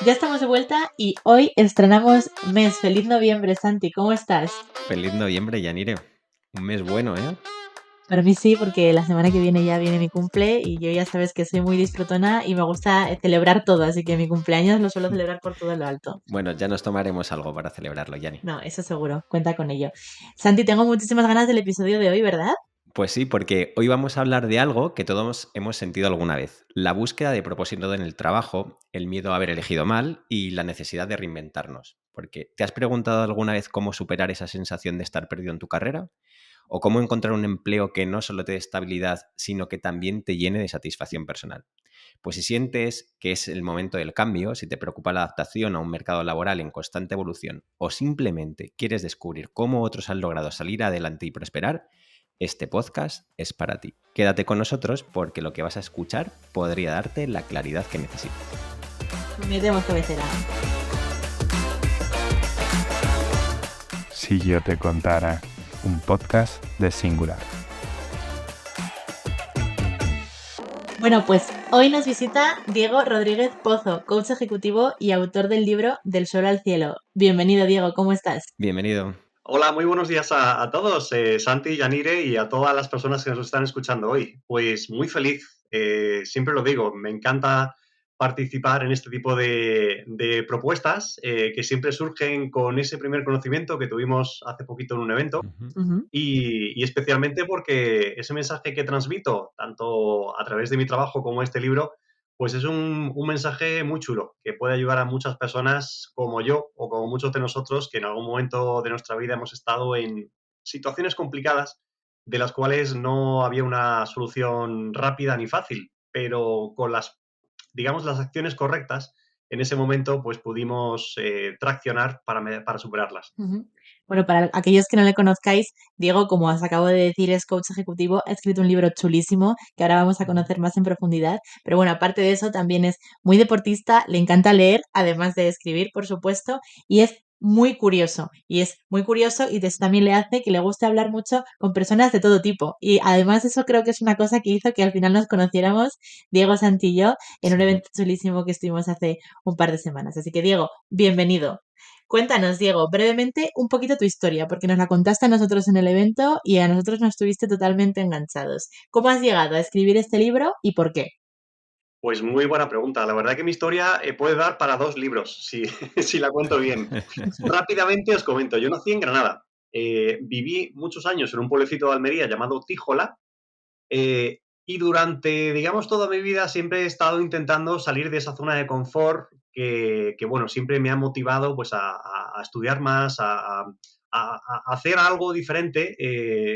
Ya estamos de vuelta y hoy estrenamos mes. Feliz noviembre, Santi, ¿cómo estás? Feliz noviembre, Yanire. Un mes bueno, ¿eh? Para mí sí, porque la semana que viene ya viene mi cumple y yo ya sabes que soy muy disfrutona y me gusta celebrar todo, así que mi cumpleaños lo suelo celebrar por todo lo alto. Bueno, ya nos tomaremos algo para celebrarlo, Yani. No, eso seguro, cuenta con ello. Santi, tengo muchísimas ganas del episodio de hoy, ¿verdad? Pues sí, porque hoy vamos a hablar de algo que todos hemos sentido alguna vez. La búsqueda de propósito en el trabajo, el miedo a haber elegido mal y la necesidad de reinventarnos. Porque ¿te has preguntado alguna vez cómo superar esa sensación de estar perdido en tu carrera? ¿O cómo encontrar un empleo que no solo te dé estabilidad, sino que también te llene de satisfacción personal? Pues si sientes que es el momento del cambio, si te preocupa la adaptación a un mercado laboral en constante evolución o simplemente quieres descubrir cómo otros han logrado salir adelante y prosperar, este podcast es para ti. Quédate con nosotros porque lo que vas a escuchar podría darte la claridad que necesitas. Metemos cabecera. Si yo te contara, un podcast de Singular. Bueno, pues hoy nos visita Diego Rodríguez Pozo, coach ejecutivo y autor del libro Del suelo al cielo. Bienvenido, Diego, ¿cómo estás? Bienvenido. Hola, muy buenos días a todos, Santi, Yanire y a todas las personas que nos están escuchando hoy. Pues muy feliz, siempre lo digo, me encanta participar en este tipo de propuestas que siempre surgen con ese primer conocimiento que tuvimos hace poquito en un evento y especialmente porque ese mensaje que transmito, tanto a través de mi trabajo como este libro, pues es un mensaje muy chulo que puede ayudar a muchas personas como yo o como muchos de nosotros que en algún momento de nuestra vida hemos estado en situaciones complicadas de las cuales no había una solución rápida ni fácil, pero con digamos, las acciones correctas en ese momento pues pudimos traccionar para superarlas. Bueno, para aquellos que no le conozcáis, Diego, como os acabo de decir, es coach ejecutivo, ha escrito un libro chulísimo que ahora vamos a conocer más en profundidad. Pero bueno, aparte de eso, también es muy deportista, le encanta leer, además de escribir, por supuesto, y es muy curioso. Y es muy curioso y eso también le hace que le guste hablar mucho con personas de todo tipo. Y además eso creo que es una cosa que hizo que al final nos conociéramos, Diego Santi y yo, en un Sí. evento chulísimo que estuvimos hace un par de semanas. Así que Diego, bienvenido. Cuéntanos, Diego, brevemente un poquito tu historia, porque nos la contaste a nosotros en el evento y a nosotros nos tuviste totalmente enganchados. ¿Cómo has llegado a escribir este libro y por qué? Pues muy buena pregunta. La verdad que mi historia puede dar para 2 libros, si, si la cuento bien. Rápidamente os comento, yo nací en Granada. Viví muchos años en un pueblecito de Almería llamado Tíjola, y durante, digamos, toda mi vida siempre he estado intentando salir de esa zona de confort bueno, siempre me ha motivado pues a estudiar más, a hacer algo diferente,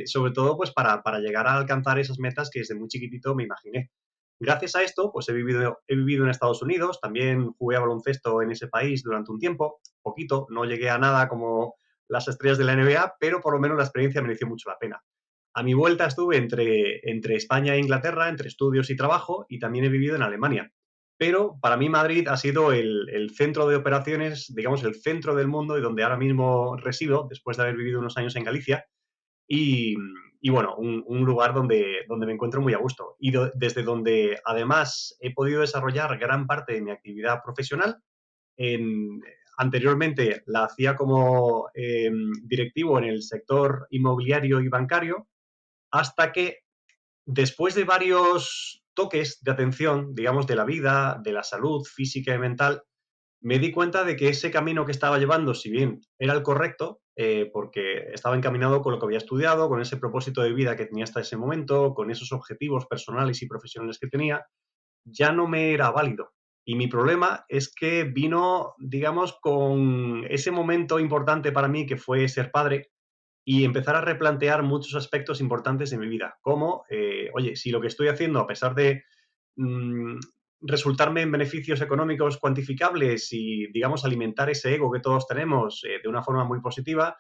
sobre todo pues para llegar a alcanzar esas metas que desde muy chiquitito me imaginé. Gracias a esto, pues he vivido en Estados Unidos, también jugué a baloncesto en ese país durante un tiempo, poquito, no llegué a nada como las estrellas de la NBA, pero por lo menos la experiencia mereció mucho la pena. A mi vuelta estuve entre España e Inglaterra, entre estudios y trabajo, y también he vivido en Alemania. Pero para mí Madrid ha sido el centro de operaciones, digamos, el centro del mundo y donde ahora mismo resido, después de haber vivido unos años en Galicia, y, y bueno, un lugar donde me encuentro muy a gusto. Y desde donde además he podido desarrollar gran parte de mi actividad profesional. En, Anteriormente la hacía como directivo en el sector inmobiliario y bancario, hasta que después de varios toques de atención, digamos, de la vida, de la salud física y mental, me di cuenta de que ese camino que estaba llevando, si bien era el correcto, porque estaba encaminado con lo que había estudiado, con ese propósito de vida que tenía hasta ese momento, con esos objetivos personales y profesionales que tenía, ya no me era válido. Y mi problema es que vino, digamos, con ese momento importante para mí que fue ser padre y empezar a replantear muchos aspectos importantes de mi vida, como, oye, si lo que estoy haciendo, a pesar de mm, resultarme en beneficios económicos cuantificables y, digamos, alimentar ese ego que todos tenemos de una forma muy positiva,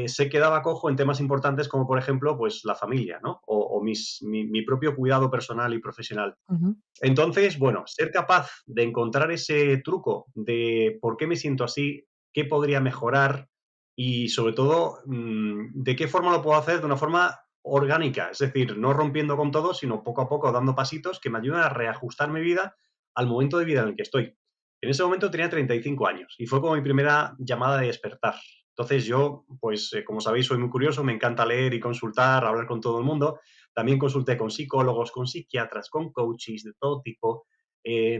se quedaba cojo en temas importantes como, por ejemplo, pues la familia, ¿no? O mi propio cuidado personal y profesional. Ujú. Entonces, bueno, ser capaz de encontrar ese truco de por qué me siento así, qué podría mejorar y sobre todo de qué forma lo puedo hacer de una forma orgánica, es decir, no rompiendo con todo, sino poco a poco dando pasitos que me ayuden a reajustar mi vida al momento de vida en el que estoy. En ese momento tenía 35 años y fue como mi primera llamada de despertar. Entonces yo, pues como sabéis, soy muy curioso, me encanta leer y consultar, hablar con todo el mundo. También consulté con psicólogos, con psiquiatras, con coaches de todo tipo. Eh,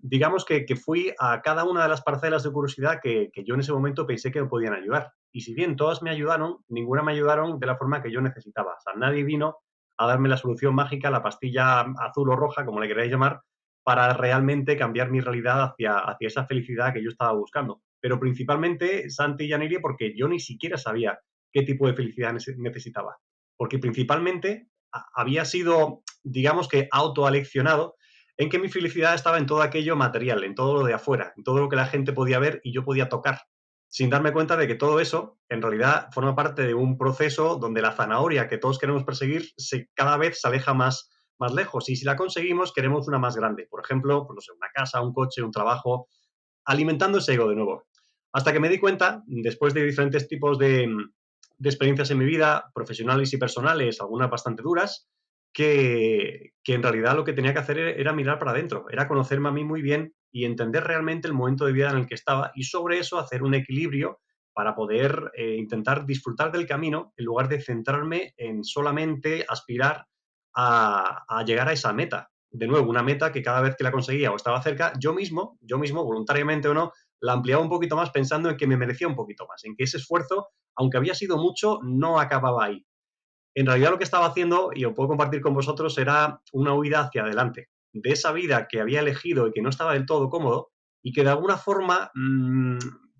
digamos que fui a cada una de las parcelas de curiosidad que yo en ese momento pensé que me podían ayudar. Y si bien todas me ayudaron, ninguna me ayudaron de la forma que yo necesitaba. O sea, nadie vino a darme la solución mágica, la pastilla azul o roja, como le queráis llamar, para realmente cambiar mi realidad hacia esa felicidad que yo estaba buscando. Pero principalmente Santi y Yaniri porque yo ni siquiera sabía qué tipo de felicidad necesitaba. Porque principalmente había sido, digamos que, autoaleccionado en que mi felicidad estaba en todo aquello material, en todo lo de afuera, en todo lo que la gente podía ver y yo podía tocar, sin darme cuenta de que todo eso en realidad forma parte de un proceso donde la zanahoria que todos queremos perseguir cada vez se aleja más lejos y si la conseguimos queremos una más grande. Por ejemplo, pues no sé, una casa, un coche, un trabajo, alimentando ese ego de nuevo. Hasta que me di cuenta, después de diferentes tipos de experiencias en mi vida, profesionales y personales, algunas bastante duras, que en realidad lo que tenía que hacer era mirar para adentro, era conocerme a mí muy bien y entender realmente el momento de vida en el que estaba y sobre eso hacer un equilibrio para poder intentar disfrutar del camino en lugar de centrarme en solamente aspirar a llegar a esa meta. De nuevo, una meta que cada vez que la conseguía o estaba cerca, yo mismo, voluntariamente o no, la ampliaba un poquito más pensando en que me merecía un poquito más, en que ese esfuerzo, aunque había sido mucho, no acababa ahí. En realidad lo que estaba haciendo, y lo puedo compartir con vosotros, era una huida hacia adelante, de esa vida que había elegido y que no estaba del todo cómodo, y que de alguna forma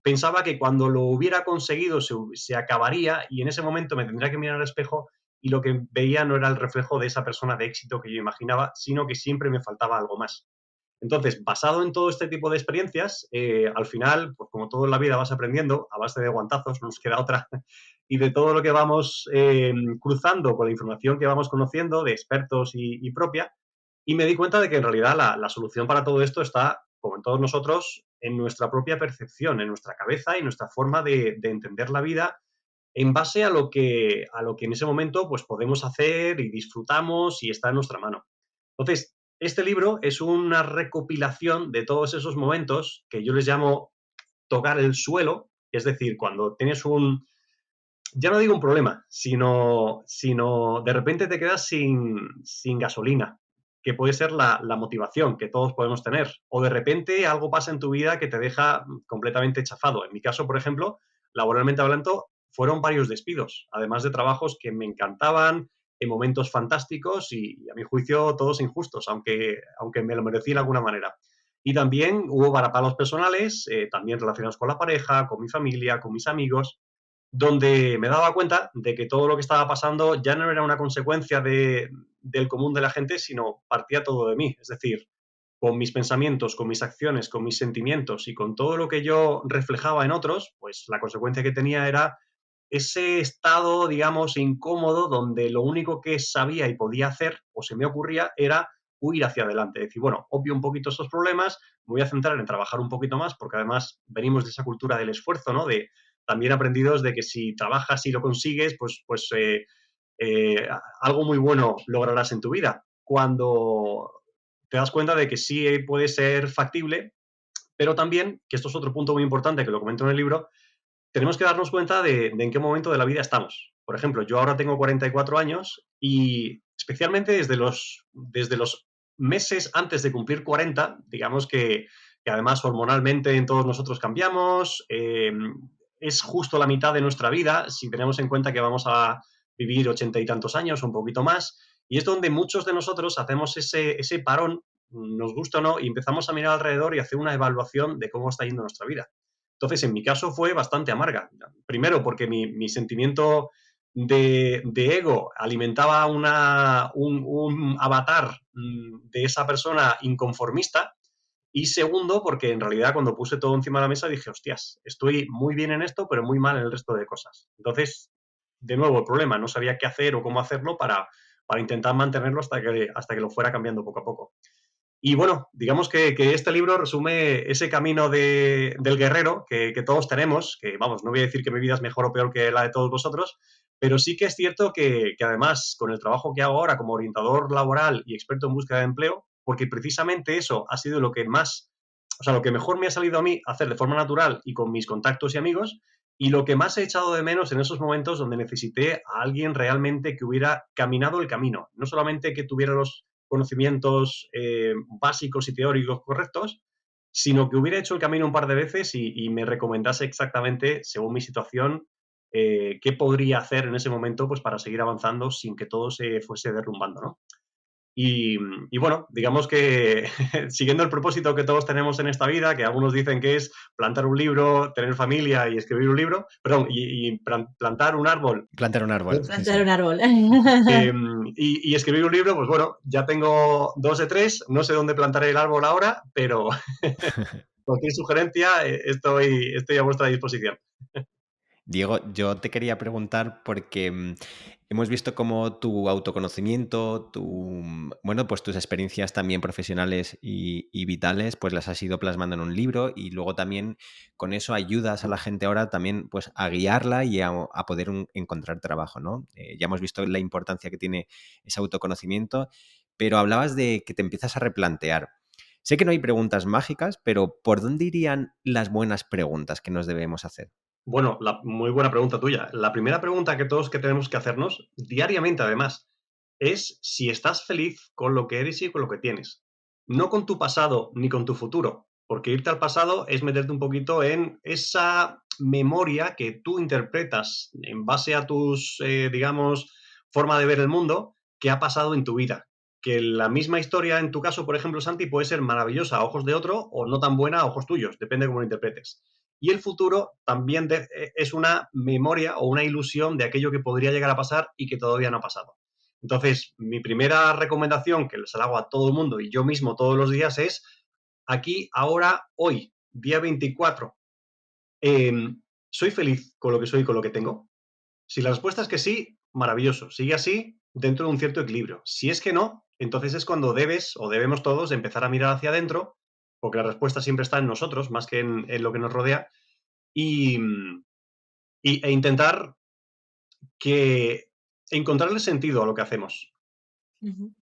pensaba que cuando lo hubiera conseguido se acabaría y en ese momento me tendría que mirar al espejo y lo que veía no era el reflejo de esa persona de éxito que yo imaginaba, sino que siempre me faltaba algo más. Entonces, basado en todo este tipo de experiencias, al final, pues como todo en la vida vas aprendiendo a base de guantazos, no nos queda otra, y de todo lo que vamos cruzando con la información que vamos conociendo de expertos y propia, y me di cuenta de que en realidad la solución para todo esto está, como en todos nosotros, en nuestra propia percepción, en nuestra cabeza y nuestra forma de entender la vida en base a lo que en ese momento pues, podemos hacer y disfrutamos y está en nuestra mano. Entonces, este libro es una recopilación de todos esos momentos que yo les llamo tocar el suelo, es decir, cuando tienes ya no digo un problema, sino de repente te quedas sin gasolina, que puede ser la motivación que todos podemos tener, o de repente algo pasa en tu vida que te deja completamente chafado. En mi caso, por ejemplo, laboralmente hablando, fueron varios despidos, además de trabajos que me encantaban, en momentos fantásticos y a mi juicio todos injustos, aunque me lo merecí de alguna manera. Y también hubo varapalos personales, también relacionados con la pareja, con mi familia, con mis amigos, donde me daba cuenta de que todo lo que estaba pasando ya no era una consecuencia del común de la gente, sino partía todo de mí. Es decir, con mis pensamientos, con mis acciones, con mis sentimientos y con todo lo que yo reflejaba en otros, pues la consecuencia que tenía era ese estado, digamos, incómodo donde lo único que sabía y podía hacer o se me ocurría era huir hacia adelante. Decir, bueno, obvio un poquito esos problemas, me voy a centrar en trabajar un poquito más, porque además venimos de esa cultura del esfuerzo, ¿no? De también aprendidos de que si trabajas y lo consigues, algo muy bueno lograrás en tu vida. Cuando te das cuenta de que sí puede ser factible, pero también, que esto es otro punto muy importante que lo comento en el libro, tenemos que darnos cuenta de en qué momento de la vida estamos. Por ejemplo, yo ahora tengo 44 años y especialmente desde los meses antes de cumplir 40, digamos que además hormonalmente en todos nosotros cambiamos, es justo la mitad de nuestra vida, si tenemos en cuenta que vamos a vivir 80 y tantos años, un poquito más, y es donde muchos de nosotros hacemos ese parón, nos gusta o no, y empezamos a mirar alrededor y hacer una evaluación de cómo está yendo nuestra vida. Entonces, en mi caso fue bastante amarga. Primero, porque mi sentimiento de ego alimentaba un avatar de esa persona inconformista. Y segundo, porque en realidad cuando puse todo encima de la mesa dije, hostias, estoy muy bien en esto, pero muy mal en el resto de cosas. Entonces, de nuevo, el problema, no sabía qué hacer o cómo hacerlo para intentar mantenerlo hasta que lo fuera cambiando poco a poco. Y bueno, digamos que este libro resume ese camino del guerrero que todos tenemos, que vamos, no voy a decir que mi vida es mejor o peor que la de todos vosotros, pero sí que es cierto que además con el trabajo que hago ahora como orientador laboral y experto en búsqueda de empleo, porque precisamente eso ha sido lo que más o sea, lo que mejor me ha salido a mí hacer de forma natural y con mis contactos y amigos, y lo que más he echado de menos en esos momentos donde necesité a alguien realmente que hubiera caminado el camino, no solamente que tuviera los conocimientos básicos y teóricos correctos, sino que hubiera hecho el camino un par de veces y me recomendase exactamente, según mi situación, qué podría hacer en ese momento pues, para seguir avanzando sin que todo se fuese derrumbando, ¿no? Y bueno, digamos que siguiendo el propósito que todos tenemos en esta vida, que algunos dicen que es plantar un libro, tener familia y escribir un libro, perdón, y plantar un árbol Plantar un árbol. Plantar un árbol. y escribir un libro, pues bueno, ya tengo 2 de 3, no sé dónde plantaré el árbol ahora, pero cualquier sugerencia estoy a vuestra disposición. Diego, yo te quería preguntar porque hemos visto cómo tu autoconocimiento, bueno, pues tus experiencias también profesionales y vitales, pues las has ido plasmando en un libro y luego también con eso ayudas a la gente ahora también pues a guiarla y a poder encontrar trabajo, ¿no? Ya hemos visto la importancia que tiene ese autoconocimiento, pero hablabas de que te empiezas a replantear. Sé que no hay preguntas mágicas, pero ¿por dónde irían las buenas preguntas que nos debemos hacer? Bueno, muy buena pregunta tuya. La primera pregunta que todos que tenemos que hacernos, diariamente además, es si estás feliz con lo que eres y con lo que tienes. No con tu pasado ni con tu futuro, porque irte al pasado es meterte un poquito en esa memoria que tú interpretas en base a tus, digamos, forma de ver el mundo que ha pasado en tu vida. Que la misma historia, en tu caso, por ejemplo, Santi, puede ser maravillosa a ojos de otro o no tan buena a ojos tuyos, depende de cómo lo interpretes. Y el futuro también es una memoria o una ilusión de aquello que podría llegar a pasar y que todavía no ha pasado. Entonces, mi primera recomendación, que les hago a todo el mundo y yo mismo todos los días, es aquí, ahora, hoy, día 24. eh, ¿Soy feliz con lo que soy y con lo que tengo? Si la respuesta es que sí, maravilloso. Sigue así dentro de un cierto equilibrio. Si es que no, entonces es cuando debes o debemos todos empezar a mirar hacia adentro, porque la respuesta siempre está en nosotros, más que en lo que nos rodea, y, e intentar encontrarle sentido a lo que hacemos. Ujú.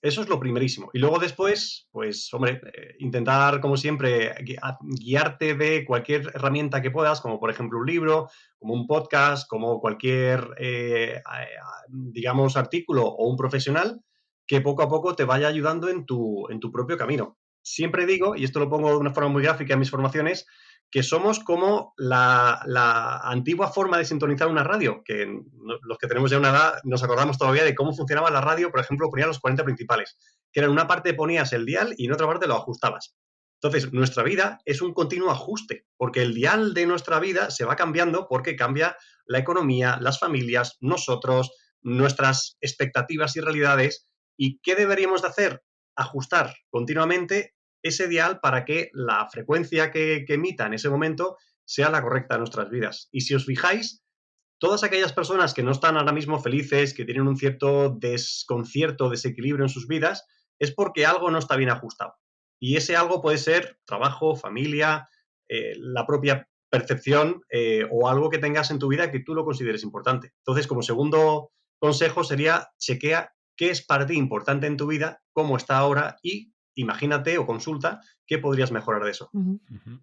Eso es lo primerísimo. Y luego después, pues, hombre, intentar, como siempre, guiarte de cualquier herramienta que puedas, como por ejemplo un libro, como un podcast, como cualquier, digamos, artículo o un profesional que poco a poco te vaya ayudando en tu propio camino. Siempre digo, y esto lo pongo de una forma muy gráfica en mis formaciones, que somos como la antigua forma de sintonizar una radio, que los que tenemos ya una edad nos acordamos todavía de cómo funcionaba la radio, por ejemplo, ponía los 40 principales, que en una parte ponías el dial y en otra parte lo ajustabas. Entonces, nuestra vida es un continuo ajuste, porque el dial de nuestra vida se va cambiando porque cambia la economía, las familias, nosotros, nuestras expectativas y realidades. ¿Y qué deberíamos de hacer? Ajustar continuamente ese dial para que la frecuencia que emita en ese momento sea la correcta en nuestras vidas. Y si os fijáis, todas aquellas personas que no están ahora mismo felices, que tienen un cierto desconcierto, desequilibrio en sus vidas, es porque algo no está bien ajustado. Y ese algo puede ser trabajo, familia, la propia percepción o algo que tengas en tu vida que tú lo consideres importante. Entonces, como segundo consejo sería chequea qué es para ti importante en tu vida, cómo está ahora y imagínate o consulta qué podrías mejorar de eso. Ujú. Ujú.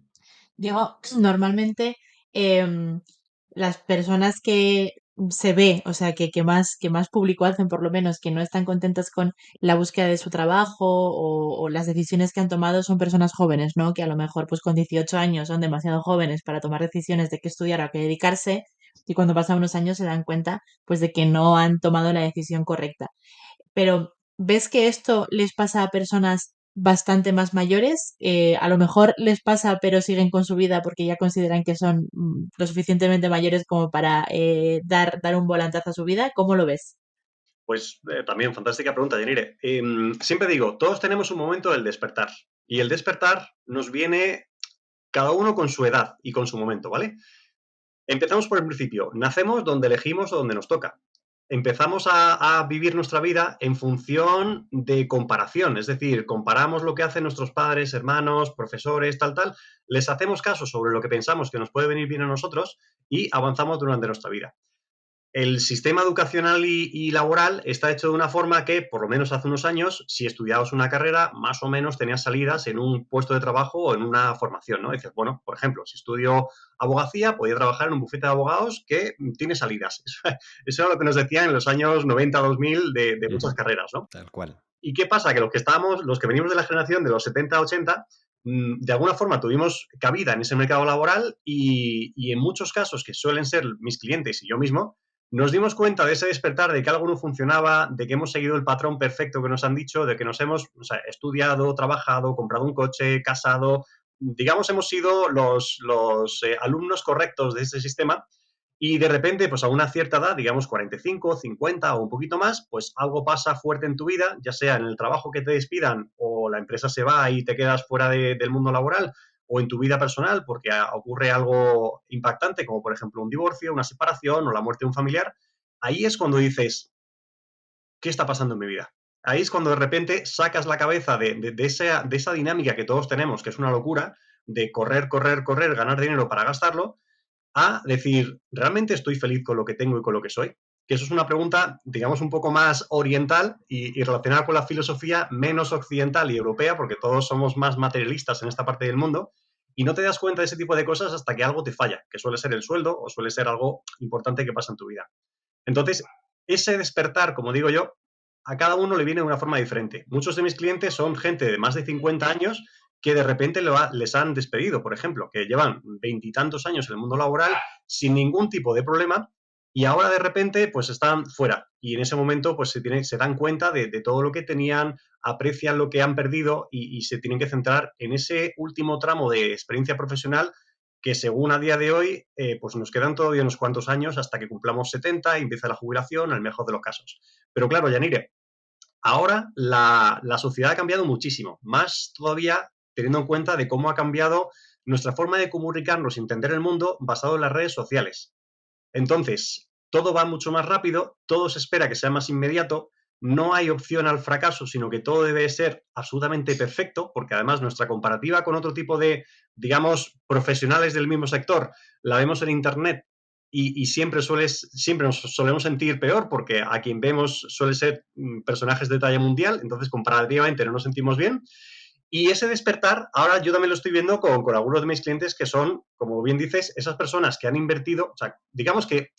Digo, normalmente em, las personas que se ve, o sea, que más público hacen, por lo menos, que no están contentas con la búsqueda de su trabajo o las decisiones que han tomado son personas jóvenes, ¿no? Que a lo mejor, pues con 18 años son demasiado jóvenes para tomar decisiones de qué estudiar o a qué dedicarse y cuando pasan unos años se dan cuenta, pues, de que no han tomado la decisión correcta. Pero, ¿ves que esto les pasa a personas bastante más mayores? A lo mejor les pasa, pero siguen con su vida porque ya consideran que son lo suficientemente mayores como para dar un volantazo a su vida. ¿Cómo lo ves? Pues también, fantástica pregunta, Yanire. Siempre digo, todos tenemos un momento del despertar. Y el despertar nos viene cada uno con su edad y con su momento, ¿vale? Empezamos por el principio. Nacemos donde elegimos o donde nos toca. Empezamos a vivir nuestra vida en función de comparación, es decir, comparamos lo que hacen nuestros padres, hermanos, profesores, tal, les hacemos caso sobre lo que pensamos que nos puede venir bien a nosotros y avanzamos durante nuestra vida. el sistema educacional y laboral está hecho de una forma que, por lo menos hace unos años, si estudiabas una carrera, más o menos tenías salidas en un puesto de trabajo o en una formación, ¿no? Dices, bueno, por ejemplo, si estudio abogacía, podía trabajar en un bufete de abogados que tiene salidas. Eso era lo que nos decían en los años 90, 2000 de muchas carreras, ¿no? Tal cual. ¿Y qué pasa? Que los que venimos de la generación de los 70, 80, de alguna forma tuvimos cabida en ese mercado laboral y en muchos casos, que suelen ser mis clientes y yo mismo, nos dimos cuenta de ese despertar, de que algo no funcionaba, de que hemos seguido el patrón perfecto que nos han dicho, de que nos hemos estudiado, trabajado, comprado un coche, casado, digamos, hemos sido los alumnos correctos de ese sistema y de repente, pues a una cierta edad, digamos 45, 50 o un poquito más, pues algo pasa fuerte en tu vida, ya sea en el trabajo que te despidan o la empresa se va y te quedas fuera del mundo laboral o en tu vida personal porque ocurre algo impactante como por ejemplo un divorcio, una separación o la muerte de un familiar. Ahí es cuando dices, ¿qué está pasando en mi vida? Ahí es cuando de repente sacas la cabeza de esa dinámica que todos tenemos, que es una locura, de correr, correr, correr, ganar dinero para gastarlo, a decir, ¿realmente estoy feliz con lo que tengo y con lo que soy? Que eso es una pregunta, digamos, un poco más oriental y relacionada con la filosofía menos occidental y europea, porque todos somos más materialistas en esta parte del mundo, y no te das cuenta de ese tipo de cosas hasta que algo te falla, que suele ser el sueldo o suele ser algo importante que pasa en tu vida. Entonces, ese despertar, como digo yo, a cada uno le viene de una forma diferente. Muchos de mis clientes son gente de más de 50 años que de repente les han despedido, por ejemplo, que llevan veintitantos años en el mundo laboral sin ningún tipo de problema y ahora de repente pues están fuera y en ese momento pues se dan cuenta de todo lo que tenían, aprecian lo que han perdido y se tienen que centrar en ese último tramo de experiencia profesional que según a día de hoy pues nos quedan todavía unos cuantos años hasta que cumplamos 70 y empieza la jubilación, en el mejor de los casos. Pero claro, Yanire, ahora la sociedad ha cambiado muchísimo, más todavía teniendo en cuenta de cómo ha cambiado nuestra forma de comunicarnos y entender el mundo basado en las redes sociales. Entonces, todo va mucho más rápido, todo se espera que sea más inmediato, no hay opción al fracaso, sino que todo debe ser absolutamente perfecto, porque además nuestra comparativa con otro tipo de, digamos, profesionales del mismo sector, la vemos en Internet y siempre nos solemos sentir peor, porque a quien vemos suele ser personajes de talla mundial, entonces comparativamente no nos sentimos bien. Y ese despertar, ahora yo también lo estoy viendo con algunos de mis clientes que son, como bien dices, esas personas que han invertido, o sea, digamos que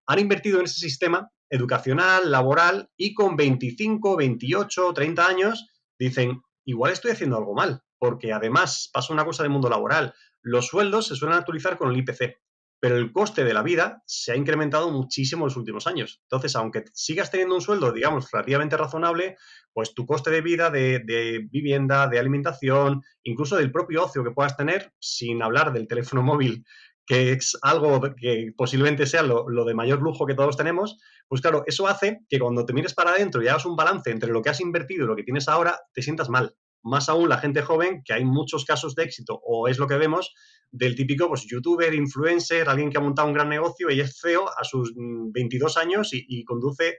han invertido en ese sistema educacional, laboral, y con 25, 28, 30 años dicen, igual estoy haciendo algo mal, porque además pasa una cosa del mundo laboral, los sueldos se suelen actualizar con el IPC, pero el coste de la vida se ha incrementado muchísimo en los últimos años. Entonces, aunque sigas teniendo un sueldo, digamos, relativamente razonable, pues tu coste de vida, de vivienda, de alimentación, incluso del propio ocio que puedas tener, sin hablar del teléfono móvil, que es algo que posiblemente sea lo de mayor lujo que todos tenemos, pues claro, eso hace que cuando te mires para adentro y hagas un balance entre lo que has invertido y lo que tienes ahora, te sientas mal. Más aún la gente joven, que hay muchos casos de éxito, o es lo que vemos, del típico pues, youtuber, influencer, alguien que ha montado un gran negocio y es CEO a sus 22 años y conduce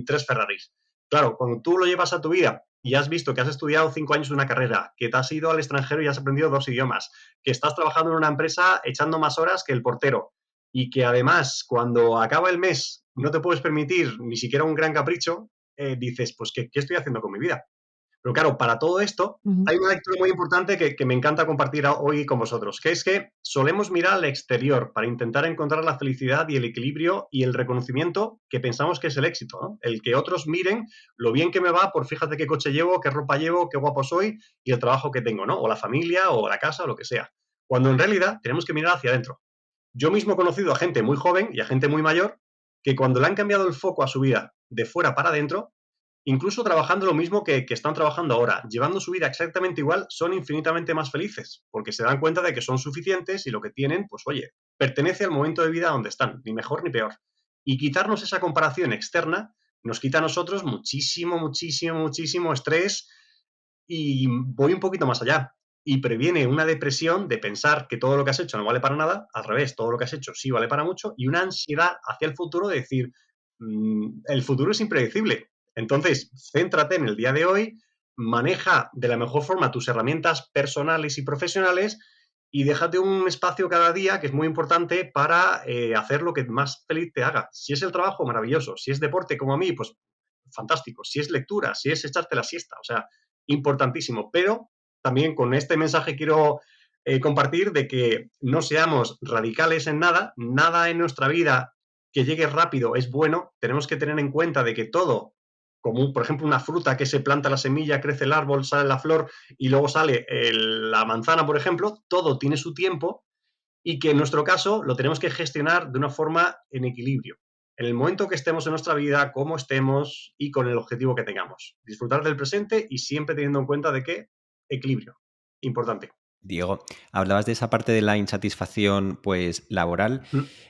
3 Ferraris. Claro, cuando tú lo llevas a tu vida y has visto que has estudiado 5 años de una carrera, que te has ido al extranjero y has aprendido 2 idiomas, que estás trabajando en una empresa echando más horas que el portero y que además cuando acaba el mes no te puedes permitir ni siquiera un gran capricho, dices, pues, ¿qué estoy haciendo con mi vida? Pero claro, para todo esto hay una lectura muy importante que me encanta compartir hoy con vosotros, que es que solemos mirar al exterior para intentar encontrar la felicidad y el equilibrio y el reconocimiento que pensamos que es el éxito, ¿no? El que otros miren lo bien que me va por fíjate qué coche llevo, qué ropa llevo, qué guapo soy y el trabajo que tengo, ¿no? O la familia o la casa o lo que sea. Cuando en realidad tenemos que mirar hacia adentro. Yo mismo he conocido a gente muy joven y a gente muy mayor que cuando le han cambiado el foco a su vida de fuera para adentro, incluso trabajando lo mismo que están trabajando ahora, llevando su vida exactamente igual, son infinitamente más felices, porque se dan cuenta de que son suficientes y lo que tienen, pues oye, pertenece al momento de vida donde están, ni mejor ni peor. Y quitarnos esa comparación externa nos quita a nosotros muchísimo, muchísimo, muchísimo estrés y voy un poquito más allá. Y previene una depresión de pensar que todo lo que has hecho no vale para nada, al revés, todo lo que has hecho sí vale para mucho, y una ansiedad hacia el futuro de decir, el futuro es impredecible. Entonces, céntrate en el día de hoy, maneja de la mejor forma tus herramientas personales y profesionales y déjate un espacio cada día, que es muy importante, para hacer lo que más feliz te haga. Si es el trabajo, maravilloso. Si es deporte, como a mí, pues fantástico. Si es lectura, si es echarte la siesta, o sea, importantísimo. Pero también con este mensaje quiero compartir de que no seamos radicales en nada, nada en nuestra vida que llegue rápido es bueno. Tenemos que tener en cuenta de que todo, como por ejemplo una fruta que se planta la semilla, crece el árbol, sale la flor y luego sale la manzana, por ejemplo, todo tiene su tiempo y que en nuestro caso lo tenemos que gestionar de una forma en equilibrio. En el momento que estemos en nuestra vida, cómo estemos y con el objetivo que tengamos. Disfrutar del presente y siempre teniendo en cuenta de que equilibrio, importante. Diego, hablabas de esa parte de la insatisfacción pues laboral.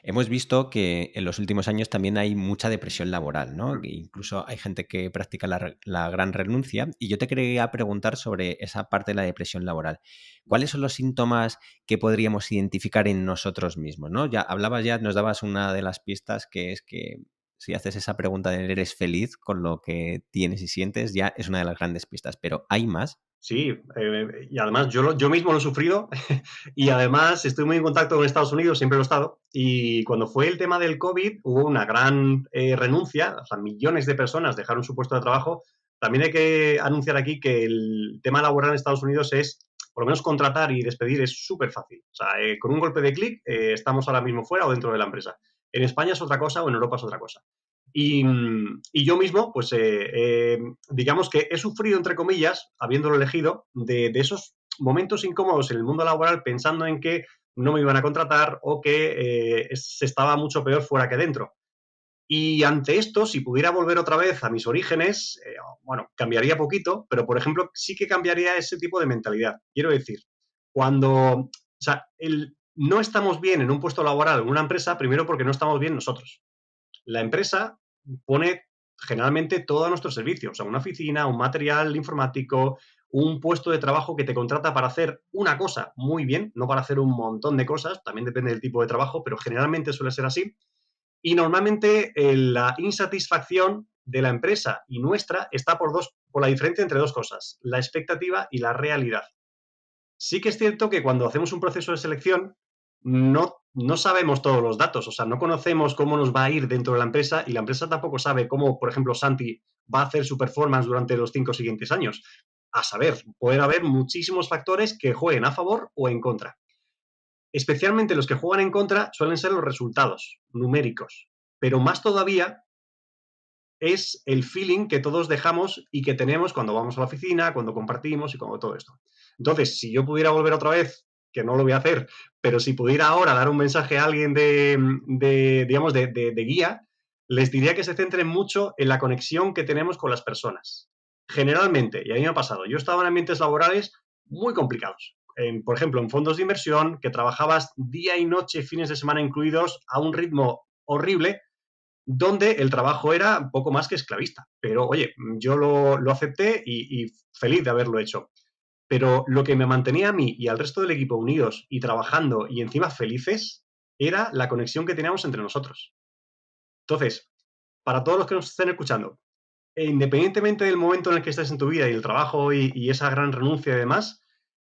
Hemos visto que en los últimos años también hay mucha depresión laboral, ¿no? Que incluso hay gente que practica la gran renuncia. Y yo te quería preguntar sobre esa parte de la depresión laboral. ¿Cuáles son los síntomas que podríamos identificar en nosotros mismos, ¿no? Ya hablabas, ya nos dabas una de las pistas, que es que si haces esa pregunta de ¿eres feliz con lo que tienes y sientes? Ya es una de las grandes pistas. Pero ¿hay más? Sí, y además yo mismo lo he sufrido y además estoy muy en contacto con Estados Unidos, siempre lo he estado, y cuando fue el tema del COVID hubo una gran renuncia, o sea, millones de personas dejaron su puesto de trabajo. También hay que anunciar aquí que el tema laboral en Estados Unidos es, por lo menos contratar y despedir es súper fácil. O sea, con un golpe de clic estamos ahora mismo fuera o dentro de la empresa. En España es otra cosa o en Europa es otra cosa. Y yo mismo, pues digamos que he sufrido, entre comillas, habiéndolo elegido, de esos momentos incómodos en el mundo laboral pensando en que no me iban a contratar o que se estaba mucho peor fuera que dentro. Y ante esto, si pudiera volver otra vez a mis orígenes, bueno, cambiaría poquito, pero por ejemplo, sí que cambiaría ese tipo de mentalidad. Quiero decir, cuando, o sea, no estamos bien en un puesto laboral en una empresa, primero porque no estamos bien nosotros. La empresa pone generalmente todo a nuestro servicio, o sea, una oficina, un material informático, un puesto de trabajo que te contrata para hacer una cosa muy bien, no para hacer un montón de cosas, también depende del tipo de trabajo, pero generalmente suele ser así. Y normalmente la insatisfacción de la empresa y nuestra está por la diferencia entre dos cosas, la expectativa y la realidad. Sí que es cierto que cuando hacemos un proceso de selección no sabemos todos los datos, o sea, no conocemos cómo nos va a ir dentro de la empresa y la empresa tampoco sabe cómo, por ejemplo, Santi va a hacer su performance durante los 5 siguientes años. A saber, pueden haber muchísimos factores que jueguen a favor o en contra. Especialmente los que juegan en contra suelen ser los resultados numéricos, pero más todavía es el feeling que todos dejamos y que tenemos cuando vamos a la oficina, cuando compartimos y cuando todo esto. Entonces, si yo pudiera volver otra vez, que no lo voy a hacer, pero si pudiera ahora dar un mensaje a alguien digamos, de guía, les diría que se centren mucho en la conexión que tenemos con las personas. Generalmente, y a mí me ha pasado, yo he estado en ambientes laborales muy complicados. Por ejemplo, en fondos de inversión, que trabajabas día y noche, fines de semana incluidos, a un ritmo horrible, donde el trabajo era un poco más que esclavista. Pero oye, yo lo acepté y feliz de haberlo hecho. Pero lo que me mantenía a mí y al resto del equipo unidos y trabajando y encima felices era la conexión que teníamos entre nosotros. Entonces, para todos los que nos estén escuchando, independientemente del momento en el que estés en tu vida y el trabajo y esa gran renuncia y demás,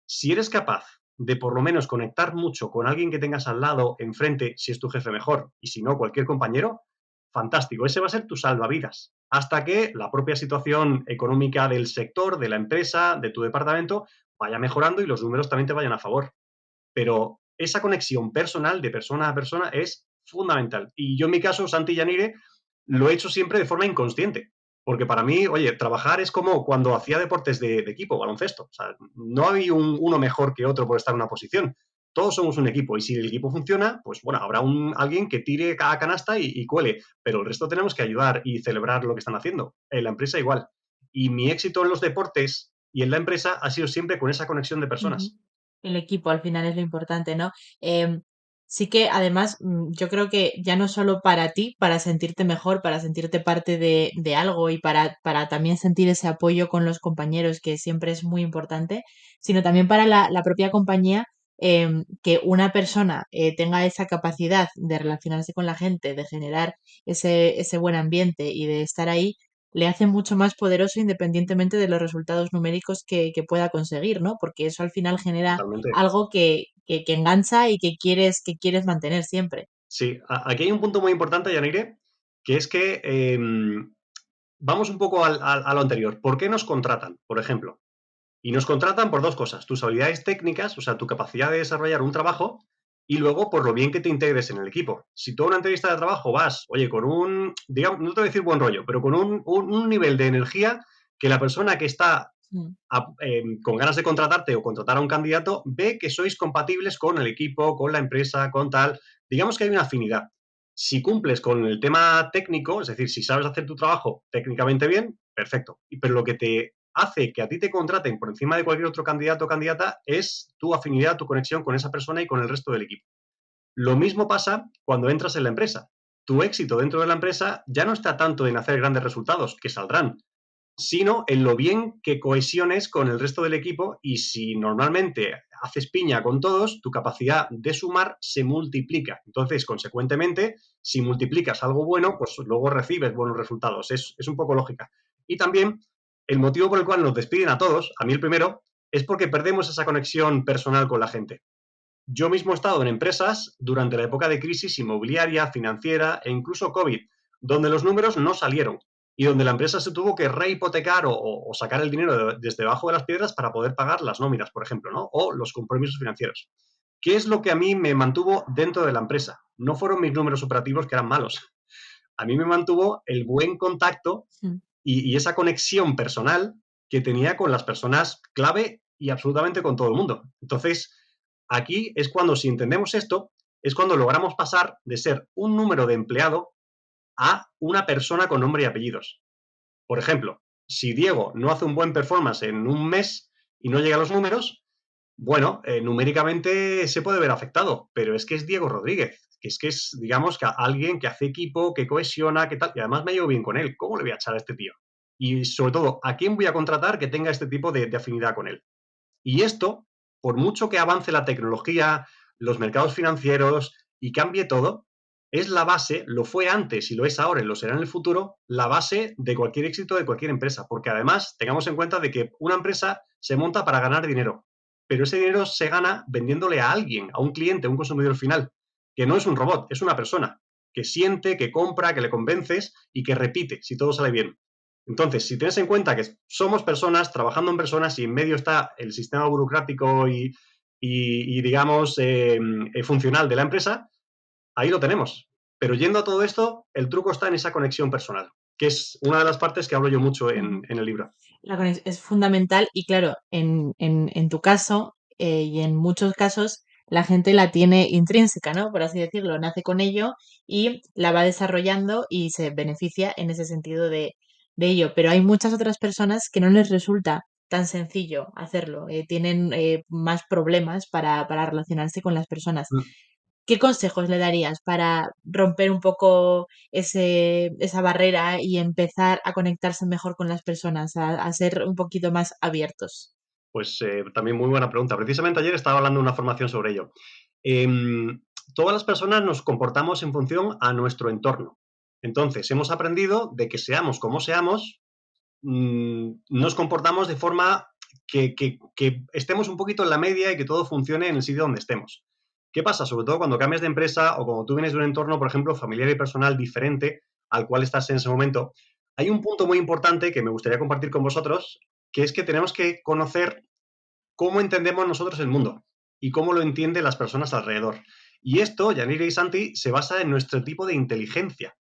si eres capaz de por lo menos conectar mucho con alguien que tengas al lado, enfrente, si es tu jefe mejor, y si no, cualquier compañero, fantástico. Ese va a ser tu salvavidas. Hasta que la propia situación económica del sector, de la empresa, de tu departamento, vaya mejorando y los números también te vayan a favor. Pero esa conexión personal de persona a persona es fundamental. Y yo en mi caso, Santi Yanire, lo he hecho siempre de forma inconsciente. Porque para mí, oye, trabajar es como cuando hacía deportes de equipo, baloncesto. O sea, no hay uno mejor que otro por estar en una posición. Todos somos un equipo y si el equipo funciona, pues bueno, habrá alguien que tire cada canasta y cuele, pero el resto tenemos que ayudar y celebrar lo que están haciendo. En la empresa igual. Y mi éxito en los deportes y en la empresa ha sido siempre con esa conexión de Ujú. personas. El equipo al final es lo importante, ¿no? Sí que además yo creo que ya no solo para ti, para sentirte mejor, para sentirte parte de algo y para también sentir ese apoyo con los compañeros, que siempre es muy importante, sino también para la propia compañía, que una persona tenga esa capacidad de relacionarse con la gente, de generar ese buen ambiente y de estar ahí, le hace mucho más poderoso independientemente de los resultados numéricos que pueda conseguir, ¿no? Porque eso al final genera Totalmente. algo que engancha y que quieres mantener siempre. Sí, aquí hay un punto muy importante, Yanire, que es que vamos un poco a lo anterior. ¿Por qué nos contratan, por ejemplo? Y nos contratan por dos cosas, tus habilidades técnicas, o sea, tu capacidad de desarrollar un trabajo, y luego por lo bien que te integres en el equipo. Si tú a una entrevista de trabajo vas, oye, con un, digamos, no te voy a decir buen rollo, pero con un nivel de energía que la persona que está con ganas de contratarte o contratar a un candidato ve que sois compatibles con el equipo, con la empresa, con tal. Digamos que hay una afinidad. Si cumples con el tema técnico, es decir, si sabes hacer tu trabajo técnicamente bien, perfecto. Pero lo que te hace que a ti te contraten por encima de cualquier otro candidato o candidata es tu afinidad, tu conexión con esa persona y con el resto del equipo. Lo mismo pasa cuando entras en la empresa. Tu éxito dentro de la empresa ya no está tanto en hacer grandes resultados, que saldrán, sino en lo bien que cohesiones con el resto del equipo, y si normalmente haces piña con todos, tu capacidad de sumar se multiplica. Entonces, consecuentemente, si multiplicas algo bueno, pues luego recibes buenos resultados. Es un poco lógica. Y también el motivo por el cual nos despiden a todos, a mí el primero, es porque perdemos esa conexión personal con la gente. Yo mismo he estado en empresas durante la época de crisis inmobiliaria, financiera e incluso COVID, donde los números no salieron y donde la empresa se tuvo que rehipotecar o sacar el dinero desde debajo de las piedras para poder pagar las nóminas, por ejemplo, ¿no? O los compromisos financieros. ¿Qué es lo que a mí me mantuvo dentro de la empresa? No fueron mis números operativos que eran malos. A mí me mantuvo el buen contacto y esa conexión personal que tenía con las personas clave y absolutamente con todo el mundo. Entonces, aquí es cuando, si entendemos esto, es cuando logramos pasar de ser un número de empleado a una persona con nombre y apellidos. Por ejemplo, si Diego no hace un buen performance en un mes y no llega a los números, bueno, numéricamente se puede ver afectado, pero es que es Diego Rodríguez, que es, digamos, que alguien que hace equipo, que cohesiona, que tal, y además me llevo bien con él. ¿Cómo le voy a echar a este tío? Y sobre todo, ¿a quién voy a contratar que tenga este tipo de afinidad con él? Y esto, por mucho que avance la tecnología, los mercados financieros y cambie todo, es la base, lo fue antes y lo es ahora y lo será en el futuro, la base de cualquier éxito de cualquier empresa. Porque además, tengamos en cuenta de que una empresa se monta para ganar dinero, pero ese dinero se gana vendiéndole a alguien, a un cliente, a un consumidor final, que no es un robot, es una persona que siente, que compra, que le convences y que repite si todo sale bien. Entonces, si tienes en cuenta que somos personas trabajando en personas y en medio está el sistema burocrático y digamos, funcional de la empresa, ahí lo tenemos. Pero yendo a todo esto, el truco está en esa conexión personal, que es una de las partes que hablo yo mucho en el libro. Es fundamental y claro, en tu caso y en muchos casos la gente la tiene intrínseca, ¿no? Por así decirlo, nace con ello y la va desarrollando y se beneficia en ese sentido de ello. Pero hay muchas otras personas que no les resulta tan sencillo hacerlo, tienen más problemas para relacionarse con las personas. Mm. ¿Qué consejos le darías para romper un poco esa barrera y empezar a conectarse mejor con las personas, a ser un poquito más abiertos? Pues también muy buena pregunta. Precisamente ayer estaba hablando de una formación sobre ello. Todas las personas nos comportamos en función a nuestro entorno. Entonces, hemos aprendido de que seamos como seamos, nos comportamos de forma que estemos un poquito en la media y que todo funcione en el sitio donde estemos. ¿Qué pasa? Sobre todo cuando cambias de empresa o cuando tú vienes de un entorno, por ejemplo, familiar y personal diferente al cual estás en ese momento, hay un punto muy importante que me gustaría compartir con vosotros, que es que tenemos que conocer cómo entendemos nosotros el mundo y cómo lo entienden las personas alrededor. Y esto, Yanire y Santi, se basa en nuestro tipo de inteligencia.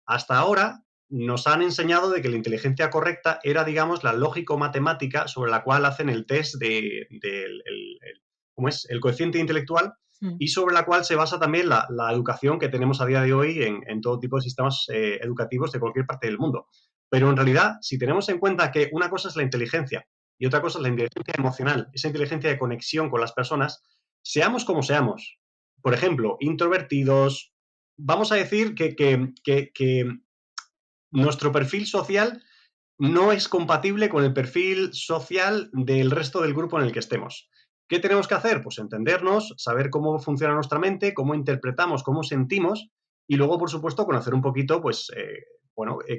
Hasta ahora nos han enseñado de que la inteligencia correcta era, digamos, la lógico-matemática sobre la cual hacen el test ¿cómo es? El coeficiente intelectual y sobre la cual se basa también la educación que tenemos a día de hoy en todo tipo de sistemas educativos de cualquier parte del mundo. Pero en realidad, si tenemos en cuenta que una cosa es la inteligencia y otra cosa es la inteligencia emocional, esa inteligencia de conexión con las personas, seamos como seamos, por ejemplo, introvertidos, vamos a decir que nuestro perfil social no es compatible con el perfil social del resto del grupo en el que estemos. ¿Qué tenemos que hacer? Pues entendernos, saber cómo funciona nuestra mente, cómo interpretamos, cómo sentimos y luego, por supuesto, conocer un poquito, pues,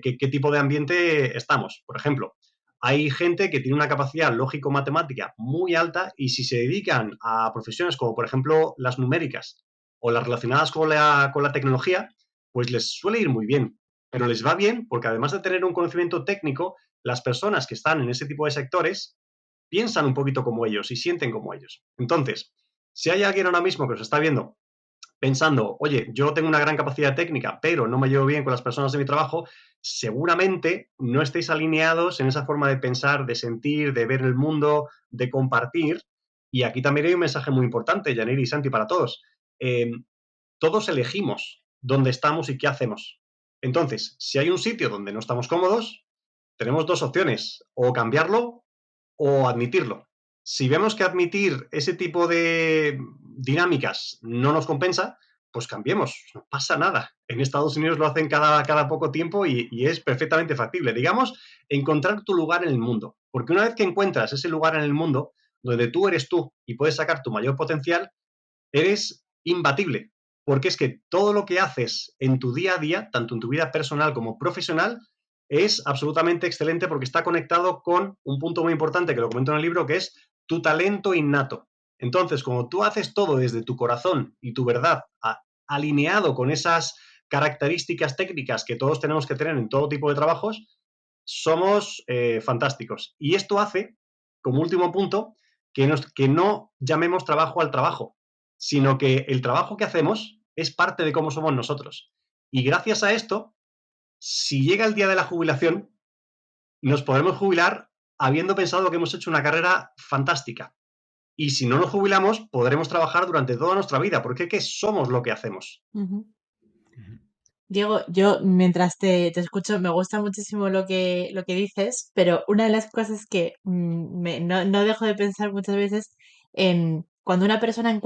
qué tipo de ambiente estamos. Por ejemplo, Hay gente que tiene una capacidad lógico-matemática muy alta y si se dedican a profesiones como, por ejemplo, las numéricas o las relacionadas con la tecnología, pues les suele ir muy bien. Pero les va bien porque además de tener un conocimiento técnico, las personas que están en ese tipo de sectores piensan un poquito como ellos y sienten como ellos. Entonces, si hay alguien ahora mismo que os está viendo pensando, oye, yo tengo una gran capacidad técnica, pero no me llevo bien con las personas de mi trabajo, seguramente no estéis alineados en esa forma de pensar, de sentir, de ver el mundo, de compartir. Y aquí también hay un mensaje muy importante, Yanir y Santi, para todos. Eh, Todos elegimos dónde estamos y qué hacemos. Entonces, si hay un sitio donde no estamos cómodos, tenemos dos opciones, o cambiarlo o admitirlo. Si vemos que admitir ese tipo de dinámicas no nos compensa, pues cambiemos, no pasa nada. En Estados Unidos lo hacen cada poco tiempo y es perfectamente factible. Digamos, encontrar tu lugar en el mundo. Porque una vez que encuentras ese lugar en el mundo, donde tú eres tú y puedes sacar tu mayor potencial, eres imbatible. Porque es que todo lo que haces en tu día a día, tanto en tu vida personal como profesional, es absolutamente excelente porque está conectado con un punto muy importante que lo comento en el libro, que es tu talento innato. Entonces, como tú haces todo desde tu corazón y tu verdad alineado con esas características técnicas que todos tenemos que tener en todo tipo de trabajos, somos fantásticos. Y esto hace, como último punto, que no llamemos trabajo al trabajo, sino que el trabajo que hacemos es parte de cómo somos nosotros. Y gracias a esto, si llega el día de la jubilación, nos podremos jubilar habiendo pensado que hemos hecho una carrera fantástica. Y si no nos jubilamos, podremos trabajar durante toda nuestra vida, porque ¿qué somos lo que hacemos? Diego, yo mientras te escucho me gusta muchísimo lo que dices, pero una de las cosas que no dejo de pensar muchas veces en cuando una persona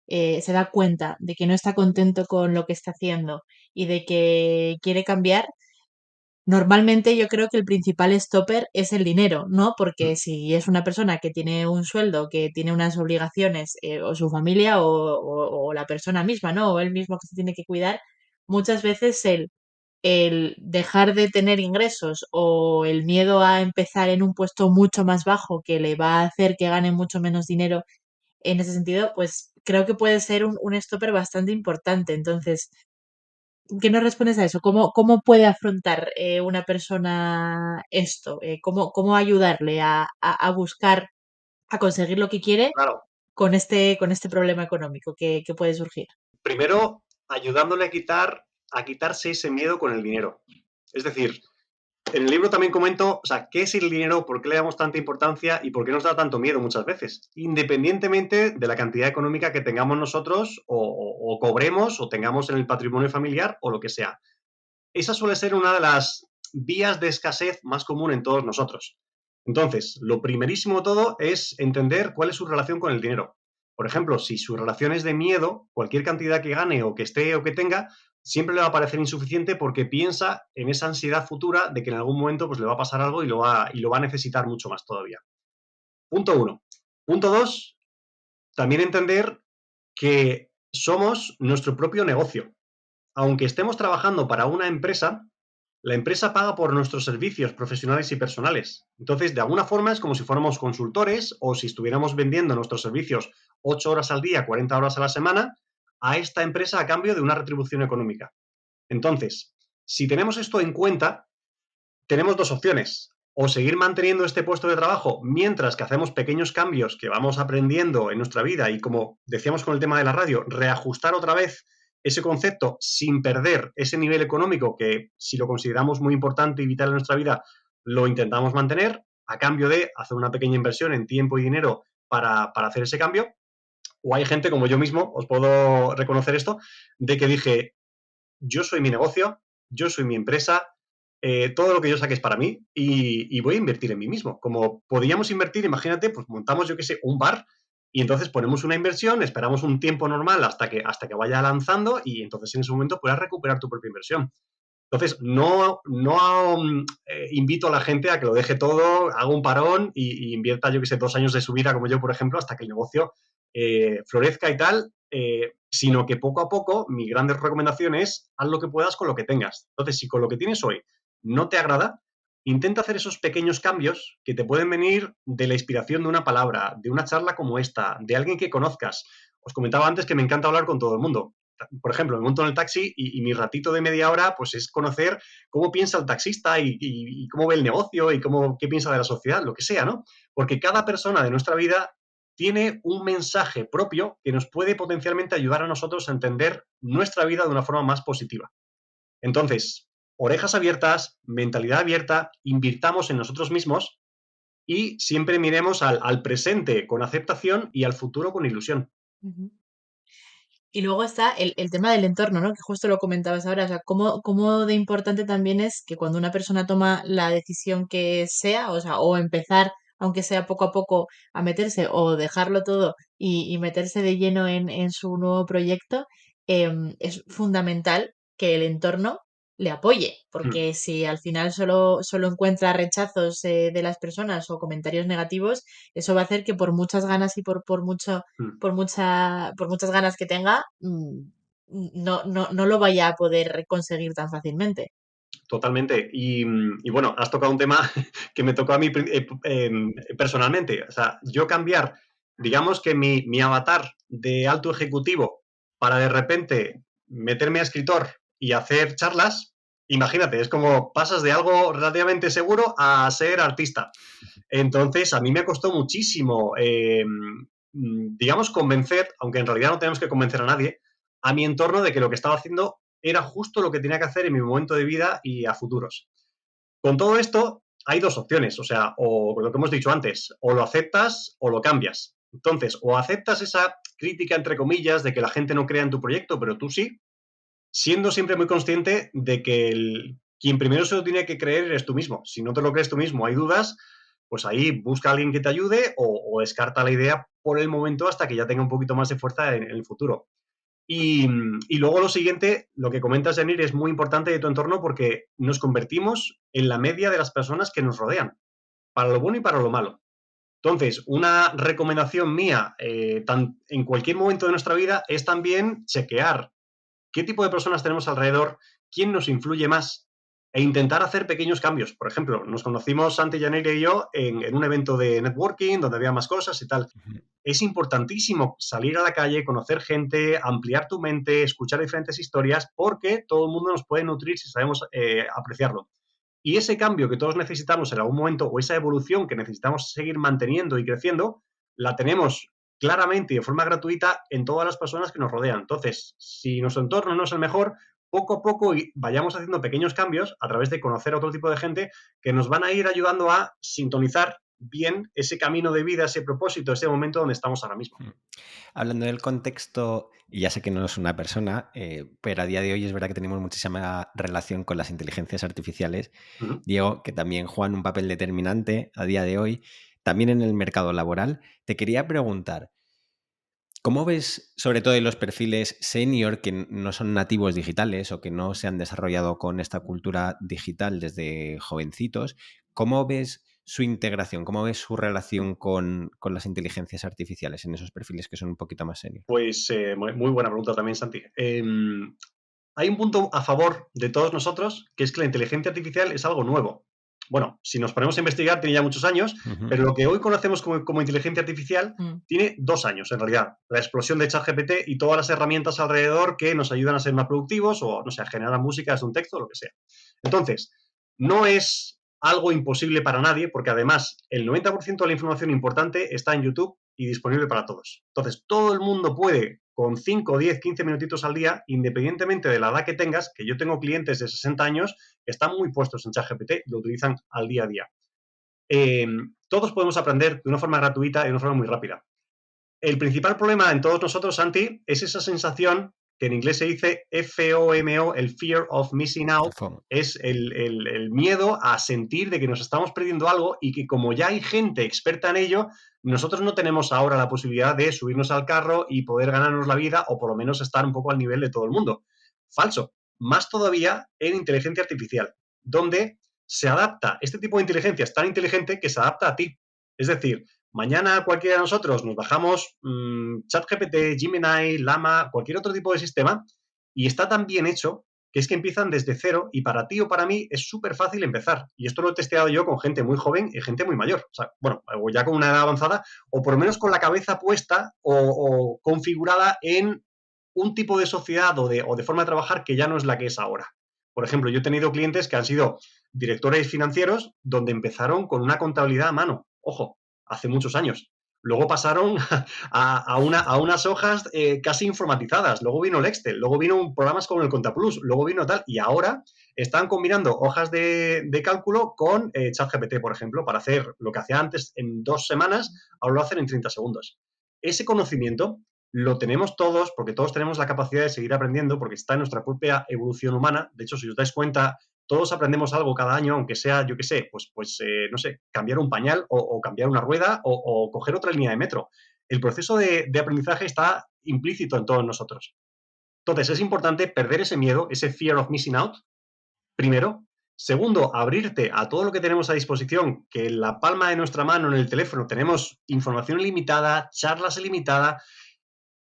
se da cuenta de que no está contento con lo que está haciendo y de que quiere cambiar. Normalmente yo creo que el principal stopper es el dinero, ¿no? Porque si es una persona que tiene un sueldo, que tiene unas obligaciones, o su familia o la persona misma, ¿no? O él mismo que se tiene que cuidar, muchas veces el dejar de tener ingresos o el miedo a empezar en un puesto mucho más bajo que le va a hacer que gane mucho menos dinero en ese sentido, pues creo que puede ser un stopper bastante importante. Entonces, ¿qué nos respondes a eso? ¿Cómo puede afrontar una persona esto? ¿Cómo ayudarle a buscar, a conseguir lo que quiere Claro, con este problema económico que puede surgir? primero ayudándole a quitarse ese miedo con el dinero. Es decir, en el libro también comento, o sea, qué es el dinero, por qué le damos tanta importancia y por qué nos da tanto miedo muchas veces, independientemente de la cantidad económica que tengamos nosotros o cobremos o tengamos en el patrimonio familiar o lo que sea. Esa suele ser una de las vías de escasez más común en todos nosotros. Entonces, lo primerísimo de todo es entender cuál es su relación con el dinero. Por ejemplo, si su relación es de miedo, cualquier cantidad que gane o que esté o que tenga, siempre le va a parecer insuficiente porque piensa en esa ansiedad futura de que en algún momento pues, le va a pasar algo y lo va a necesitar mucho más todavía. Punto uno. Punto dos, también entender que somos nuestro propio negocio. Aunque estemos trabajando para una empresa, la empresa paga por nuestros servicios profesionales y personales. Entonces, de alguna forma es como si fuéramos consultores o si estuviéramos vendiendo nuestros servicios 8 horas al día, 40 horas a la semana, a esta empresa a cambio de una retribución económica. Entonces, si tenemos esto en cuenta, tenemos dos opciones. O seguir manteniendo este puesto de trabajo mientras que hacemos pequeños cambios que vamos aprendiendo en nuestra vida y, como decíamos con el tema de la radio, reajustar otra vez ese concepto sin perder ese nivel económico que, si lo consideramos muy importante y vital en nuestra vida, lo intentamos mantener a cambio de hacer una pequeña inversión en tiempo y dinero para hacer ese cambio. O hay gente como yo mismo, os puedo reconocer esto, de que dije, yo soy mi negocio, yo soy mi empresa, todo lo que yo saque es para mí y voy a invertir en mí mismo. Como podíamos invertir, imagínate, pues montamos, yo qué sé, un bar y entonces ponemos una inversión, esperamos un tiempo normal hasta que vaya lanzando y entonces en ese momento puedas recuperar tu propia inversión. Entonces, no invito a la gente a que lo deje todo, haga un parón y invierta, yo qué sé, 2 años de su vida, como yo, por ejemplo, hasta que el negocio florezca y tal, sino que poco a poco mi gran recomendación es haz lo que puedas con lo que tengas. Entonces, si con lo que tienes hoy no te agrada, Intenta hacer esos pequeños cambios que te pueden venir de la inspiración de una palabra, de una charla como esta, de alguien que conozcas. Os comentaba antes que me encanta hablar con todo el mundo. Por ejemplo, me monto en el taxi y mi ratito de media hora pues es conocer cómo piensa el taxista y cómo ve el negocio y qué piensa de la sociedad, lo que sea, ¿no? Porque cada persona de nuestra vida tiene un mensaje propio que nos puede potencialmente ayudar a nosotros a entender nuestra vida de una forma más positiva. Entonces, orejas abiertas, mentalidad abierta, invirtamos en nosotros mismos y siempre miremos al presente con aceptación y al futuro con ilusión. Ujú. Y luego está el tema del entorno, ¿no? Que justo lo comentabas ahora. O sea, cómo de importante también es que cuando una persona toma la decisión que sea, o sea, o empezar, aunque sea poco a poco, a meterse, o dejarlo todo y meterse de lleno en su nuevo proyecto, es fundamental que el entorno le apoye. Mm, Porque si al final solo encuentra rechazos de las personas o comentarios negativos, eso va a hacer que por muchas ganas y por mucho mm. por muchas ganas que tenga, no lo vaya a poder conseguir tan fácilmente. Totalmente. Y bueno, has tocado un tema que me tocó a mí personalmente. O sea, yo cambiar, digamos que mi avatar de alto ejecutivo para de repente meterme a escritor y hacer charlas, imagínate, es como pasas de algo relativamente seguro a ser artista. Entonces, a mí me costó muchísimo, digamos, convencer, aunque en realidad no tenemos que convencer a nadie, a mi entorno de que lo que estaba haciendo era justo lo que tenía que hacer en mi momento de vida y a futuros. Con todo esto, hay dos opciones, o sea, o lo que hemos dicho antes, o lo aceptas o lo cambias. Entonces, o aceptas esa crítica, entre comillas, de que la gente no crea en tu proyecto, pero tú sí, siendo siempre muy consciente de que quien primero se lo tiene que creer eres tú mismo. Si no te lo crees tú mismo, hay dudas, pues ahí busca a alguien que te ayude o descarta la idea por el momento hasta que ya tenga un poquito más de fuerza en el futuro. Y luego lo siguiente, lo que comentas, Janir, es muy importante de tu entorno porque nos convertimos en la media de las personas que nos rodean, para lo bueno y para lo malo. Entonces, una recomendación mía en cualquier momento de nuestra vida es también chequear qué tipo de personas tenemos alrededor, quién nos influye más e intentar hacer pequeños cambios. Por ejemplo, nos conocimos Santi, Janeiro y yo en un evento de networking donde había más cosas y tal. Es importantísimo salir a la calle, conocer gente, ampliar tu mente, escuchar diferentes historias, porque todo el mundo nos puede nutrir si sabemos apreciarlo. Y ese cambio que todos necesitamos en algún momento o esa evolución que necesitamos seguir manteniendo y creciendo, la tenemos claramente y de forma gratuita en todas las personas que nos rodean. Entonces, si nuestro entorno no es el mejor, poco a poco vayamos haciendo pequeños cambios a través de conocer a otro tipo de gente que nos van a ir ayudando a sintonizar bien ese camino de vida, ese propósito, ese momento donde estamos ahora mismo. Hablando del contexto, y ya sé que no es una persona, pero a día de hoy es verdad que tenemos muchísima relación con las inteligencias artificiales. Uh-huh. Diego, que también juegan un papel determinante a día de hoy, también en el mercado laboral. Te quería preguntar, ¿cómo ves, sobre todo en los perfiles senior que no son nativos digitales o que no se han desarrollado con esta cultura digital desde jovencitos, cómo ves su integración, cómo ves su relación con las inteligencias artificiales en esos perfiles que son un poquito más senior? Pues muy buena pregunta también, Santi. Hay un punto a favor de todos nosotros, que es que la inteligencia artificial es algo nuevo. Bueno, si nos ponemos a investigar, tiene ya muchos años, pero lo que hoy conocemos como inteligencia artificial tiene 2 años, en realidad. La explosión de ChatGPT y todas las herramientas alrededor que nos ayudan a ser más productivos o, no sé, a generar música desde un texto, lo que sea. Entonces, no es algo imposible para nadie, porque además el 90% de la información importante está en YouTube y disponible para todos. Entonces, todo el mundo puede, con 5, 10, 15 minutitos al día, independientemente de la edad que tengas, que yo tengo clientes de 60 años que están muy puestos en ChatGPT, lo utilizan al día a día. Todos podemos aprender de una forma gratuita y de una forma muy rápida. El principal problema en todos nosotros, Santi, es esa sensación que en inglés se dice FOMO, el fear of missing out, es el miedo a sentir de que nos estamos perdiendo algo y que como ya hay gente experta en ello, nosotros no tenemos ahora la posibilidad de subirnos al carro y poder ganarnos la vida o por lo menos estar un poco al nivel de todo el mundo. Falso. Más todavía en inteligencia artificial, donde se adapta, este tipo de inteligencia es tan inteligente que se adapta a ti. Es decir, mañana cualquiera de nosotros nos bajamos ChatGPT, Gemini, Llama, cualquier otro tipo de sistema y está tan bien hecho que es que empiezan desde cero y para ti o para mí es súper fácil empezar. Y esto lo he testeado yo con gente muy joven y gente muy mayor. O sea, bueno, o ya con una edad avanzada, o por lo menos con la cabeza puesta o configurada en un tipo de sociedad o de forma de trabajar que ya no es la que es ahora. Por ejemplo, yo he tenido clientes que han sido directores financieros donde empezaron con una contabilidad a mano. Ojo, hace muchos años. Luego pasaron a unas hojas casi informatizadas. Luego vino el Excel, luego vino programas como el ContaPlus, luego vino tal. Y ahora están combinando hojas de cálculo con ChatGPT, por ejemplo, para hacer lo que hacía antes en 2 semanas, ahora lo hacen en 30 segundos. Ese conocimiento lo tenemos todos porque todos tenemos la capacidad de seguir aprendiendo porque está en nuestra propia evolución humana. De hecho, si os dais cuenta, todos aprendemos algo cada año, aunque sea, yo qué sé, no sé, cambiar un pañal o cambiar una rueda o coger otra línea de metro. El proceso de aprendizaje está implícito en todos nosotros. Entonces, es importante perder ese miedo, ese fear of missing out, primero. Segundo, abrirte a todo lo que tenemos a disposición, que en la palma de nuestra mano, en el teléfono, tenemos información ilimitada, charlas ilimitadas.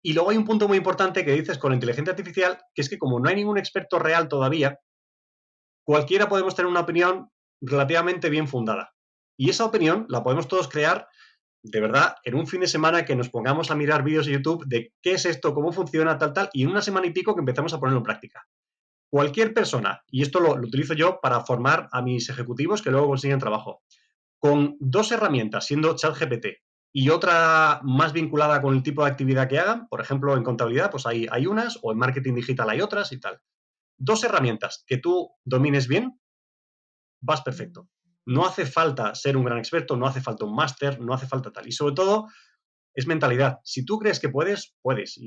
Y luego hay un punto muy importante que dices con la inteligencia artificial, que es que como no hay ningún experto real todavía, cualquiera podemos tener una opinión relativamente bien fundada. Y esa opinión la podemos todos crear, de verdad, en un fin de semana que nos pongamos a mirar vídeos de YouTube de qué es esto, cómo funciona, tal, y en una semana y pico que empezamos a ponerlo en práctica. Cualquier persona, y esto lo utilizo yo para formar a mis ejecutivos que luego consiguen trabajo, con 2 herramientas, siendo ChatGPT y otra más vinculada con el tipo de actividad que hagan, por ejemplo, en contabilidad, pues hay unas, o en marketing digital hay otras y tal. 2 herramientas que tú domines bien, vas perfecto. No hace falta ser un gran experto, no hace falta un máster, no hace falta tal. Y sobre todo, es mentalidad. Si tú crees que puedes, puedes.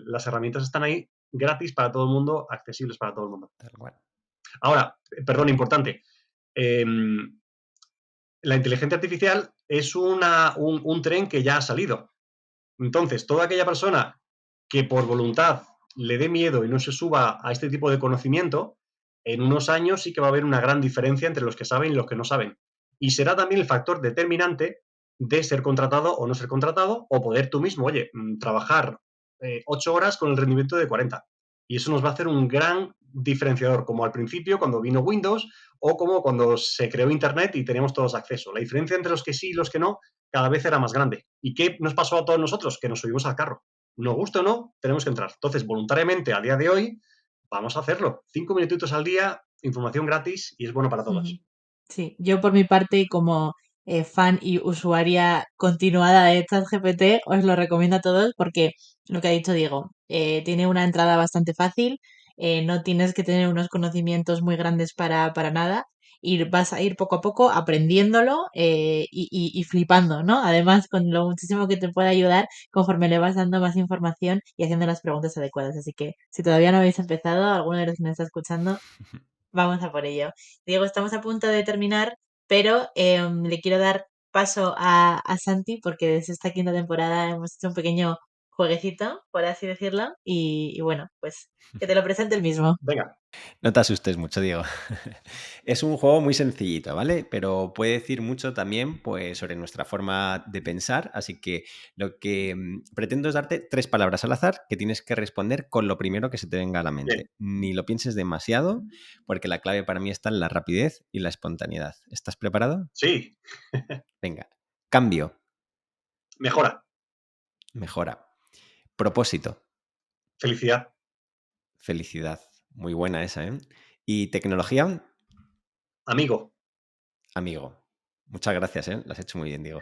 Las herramientas están ahí gratis para todo el mundo, accesibles para todo el mundo. Tal cual. Ahora, perdón, importante. La inteligencia artificial es un tren que ya ha salido. Entonces, toda aquella persona que por voluntad le dé miedo y no se suba a este tipo de conocimiento, en unos años sí que va a haber una gran diferencia entre los que saben y los que no saben. Y será también el factor determinante de ser contratado o no ser contratado, o poder tú mismo, oye, trabajar 8 horas con el rendimiento de 40. Y eso nos va a hacer un gran diferenciador, como al principio cuando vino Windows o como cuando se creó Internet y teníamos todos acceso. La diferencia entre los que sí y los que no cada vez era más grande. ¿Y qué nos pasó a todos nosotros? Que nos subimos al carro. Nos gusta o no, tenemos que entrar. Entonces, voluntariamente, a día de hoy, vamos a hacerlo. 5 minutitos al día, información gratis y es bueno para todos. Sí, yo por mi parte, como fan y usuaria continuada de ChatGPT, os lo recomiendo a todos porque lo que ha dicho Diego, tiene una entrada bastante fácil, no tienes que tener unos conocimientos muy grandes para nada y vas a ir poco a poco aprendiéndolo y flipando, ¿no? Además, con lo muchísimo que te puede ayudar conforme le vas dando más información y haciendo las preguntas adecuadas. Así que si todavía no habéis empezado, alguno de los que nos está escuchando, vamos a por ello. Diego, estamos a punto de terminar, pero le quiero dar paso a Santi porque desde esta quinta temporada hemos hecho un pequeño jueguecito, por así decirlo, y bueno, pues que te lo presente el mismo. Venga. No te asustes mucho, Diego. Es un juego muy sencillito, ¿vale? Pero puede decir mucho también pues, sobre nuestra forma de pensar. Así que lo que pretendo es darte 3 palabras al azar que tienes que responder con lo primero que se te venga a la mente. Bien. Ni lo pienses demasiado, porque la clave para mí está en la rapidez y la espontaneidad. ¿Estás preparado? Sí. Venga. Cambio. Mejora. Mejora. Propósito. Felicidad. Felicidad. Muy buena esa, ¿eh? Y tecnología. Amigo. Amigo. Muchas gracias, ¿eh? Lo has hecho muy bien, Diego.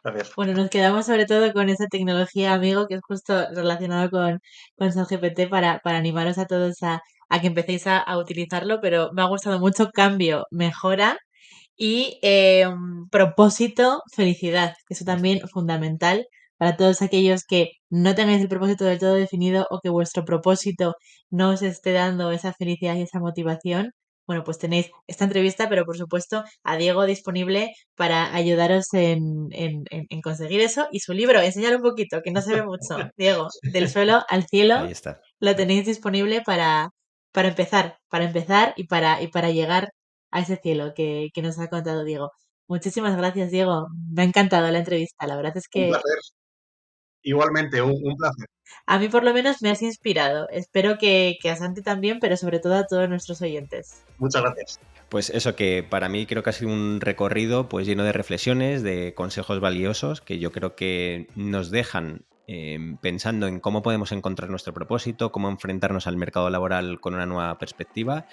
Gracias. Bueno, nos quedamos sobre todo con esa tecnología, amigo, que es justo relacionado con ChatGPT para animaros a todos a que empecéis a utilizarlo, pero me ha gustado mucho cambio, mejora y propósito, felicidad. Eso también fundamental para todos aquellos que no tengáis el propósito del todo definido o que vuestro propósito no os esté dando esa felicidad y esa motivación. Bueno, pues tenéis esta entrevista, pero por supuesto a Diego disponible para ayudaros en conseguir eso. Y su libro, enseñar un poquito, que no se ve mucho. Diego, Del suelo al cielo, Ahí está. lo tenéis disponible para empezar y para llegar a ese cielo que nos ha contado Diego. Muchísimas gracias, Diego. Me ha encantado la entrevista. La verdad es Un que placer. Igualmente, un placer. A mí por lo menos me has inspirado. Espero que a Santi también, pero sobre todo a todos nuestros oyentes. Muchas gracias. Pues eso, que para mí creo que ha sido un recorrido pues lleno de reflexiones, de consejos valiosos que yo creo que nos dejan pensando en cómo podemos encontrar nuestro propósito, cómo enfrentarnos al mercado laboral con una nueva perspectiva.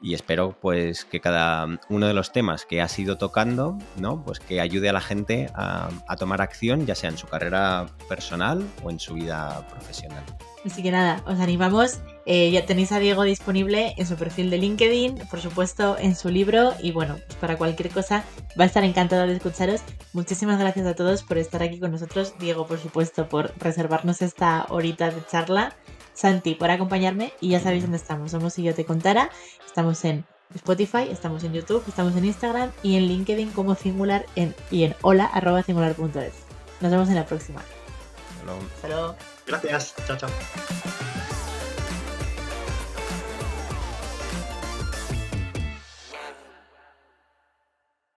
Y espero pues que cada uno de los temas que has ido tocando, ¿no? Pues que ayude a la gente a tomar acción, ya sea en su carrera personal o en su vida profesional. Así que nada, os animamos. Ya tenéis a Diego disponible en su perfil de LinkedIn, por supuesto en su libro, y bueno, pues para cualquier cosa va a estar encantado de escucharos. Muchísimas gracias a todos por estar aquí con nosotros. Diego, por supuesto, por reservarnos esta horita de charla. Santi, por acompañarme, y ya sabéis dónde estamos. Somos Si Yo Te Contara. Estamos en Spotify, estamos en YouTube, estamos en Instagram y en LinkedIn como Singular y en hola@singular.es. Nos vemos en la próxima. Hello. Hasta luego. Gracias. Chao, chao.